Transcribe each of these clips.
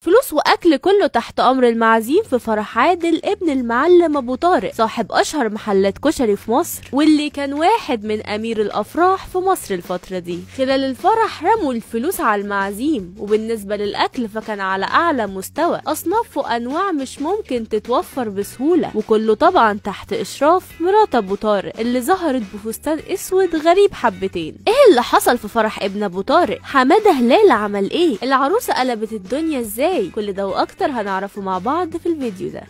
فلوس واكل كله تحت امر المعازيم في فرح عادل ابن المعلم ابو طارق صاحب اشهر محلات كشري في مصر، واللي كان واحد من امير الافراح في مصر الفتره دي. خلال الفرح رموا الفلوس على المعازيم، وبالنسبه للاكل فكان على اعلى مستوى، اصناف وانواع مش ممكن تتوفر بسهوله، وكله طبعا تحت اشراف مرات ابو طارق اللي ظهرت بفستان اسود غريب حبتين. ايه اللي حصل في فرح ابن ابو طارق؟ حماده هلال عمل ايه؟ العروسه قلبت الدنيا ازاي؟ كل ده واكتر هنعرفه مع بعض في الفيديو ده.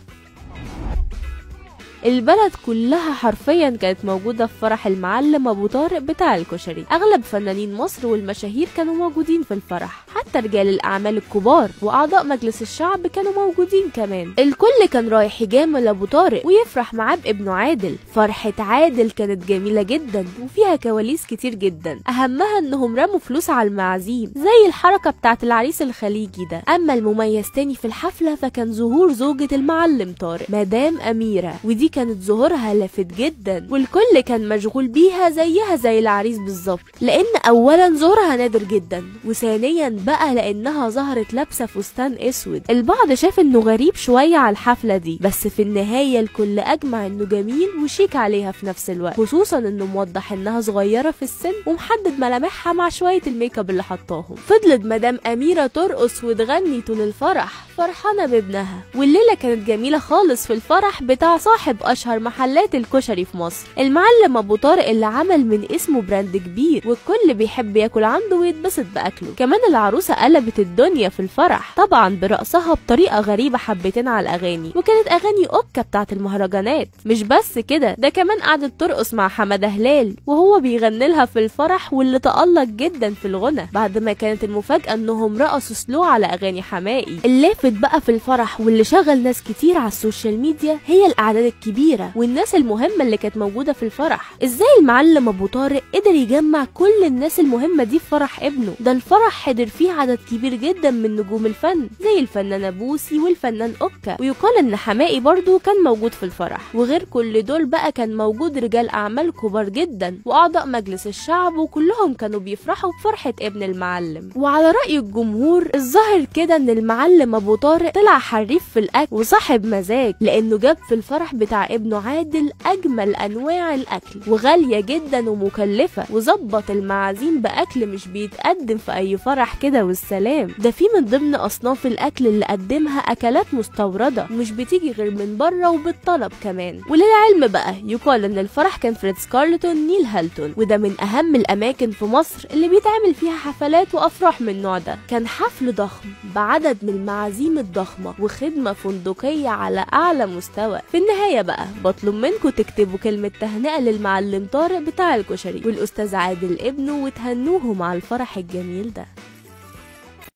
البلد كلها حرفيا كانت موجودة في فرح المعلم ابو طارق بتاع الكشري. اغلب فنانين مصر والمشاهير كانوا موجودين في الفرح، حتى رجال الاعمال الكبار واعضاء مجلس الشعب كانوا موجودين كمان. الكل كان رايح يجامل ابو طارق ويفرح معاه بابنه عادل. فرحة عادل كانت جميلة جدا وفيها كواليس كتير جدا، اهمها انهم رموا فلوس على المعازيم زي الحركة بتاعت العريس الخليجي ده. اما المميز تاني في الحفلة فكان ظهور زوجة المعلم طارق مدام اميرة، ودي كانت ظهورها لافت جدا والكل كان مشغول بيها زيها زي العريس بالظبط، لان اولا ظهورها نادر جدا، وثانيا بقى لانها ظهرت لابسه فستان اسود. البعض شاف انه غريب شويه على الحفله دي، بس في النهايه الكل اجمع انه جميل وشيك عليها في نفس الوقت، خصوصا انه موضح انها صغيره في السن ومحدد ملامحها مع شويه الميك اب اللي حطاهم. فضلت مدام اميره ترقص وتغني طول الفرح فرحانه بابنها، والليله كانت جميله خالص في الفرح بتاع صاحب اشهر محلات الكشري في مصر، المعلم ابو طارق اللي عمل من اسمه براند كبير والكل بيحب ياكل عنده ويتبسط باكله. كمان العروسه قلبت الدنيا في الفرح طبعا برقصها بطريقه غريبه حبتين على الاغاني، وكانت اغاني اوكا بتاعت المهرجانات. مش بس كده، ده كمان قعدت ترقص مع حماده هلال وهو بيغني لها في الفرح، واللي تألق جدا في الغنى. بعد ما كانت المفاجاه انهم رقصوا سلو على اغاني حماقي. اللافت بقى في الفرح واللي شغل ناس كتير على السوشيال ميديا هي الاعداد الكبيره والناس المهمة اللي كانت موجودة في الفرح. ازاي المعلم ابو طارق قدر يجمع كل الناس المهمة دي في فرح ابنه؟ ده الفرح حضر فيه عدد كبير جدا من نجوم الفن زي الفنانة بوسي والفنان اوكا، ويقال ان حماقي برضو كان موجود في الفرح. وغير كل دول بقى كان موجود رجال اعمال كبار جدا واعضاء مجلس الشعب، وكلهم كانوا بيفرحوا بفرحة ابن المعلم. وعلى رأي الجمهور الظاهر كده ان المعلم ابو طارق طلع حريف في الاكل وصاحب مزاج، لانه جاب في الفرح بتاع ابنه عادل اجمل انواع الاكل وغاليه جدا ومكلفه، وظبط المعازيم باكل مش بيتقدم في اي فرح كده والسلام. ده في من ضمن اصناف الاكل اللي قدمها اكلات مستورده ومش بتيجي غير من بره وبالطلب كمان. وللعلم بقى يقال ان الفرح كان في ريتز كارلتون نيل هالتون، وده من اهم الاماكن في مصر اللي بيتعمل فيها حفلات وافراح من النوع ده. كان حفل ضخم بعدد من المعازيم الضخمه وخدمه فندقيه على اعلى مستوى. في النهايه بقى بطلب منكم تكتبوا كلمة تهنئة للمعلم طارق بتاع الكشري والأستاذ عادل ابنه وتهنوهم على الفرح الجميل ده.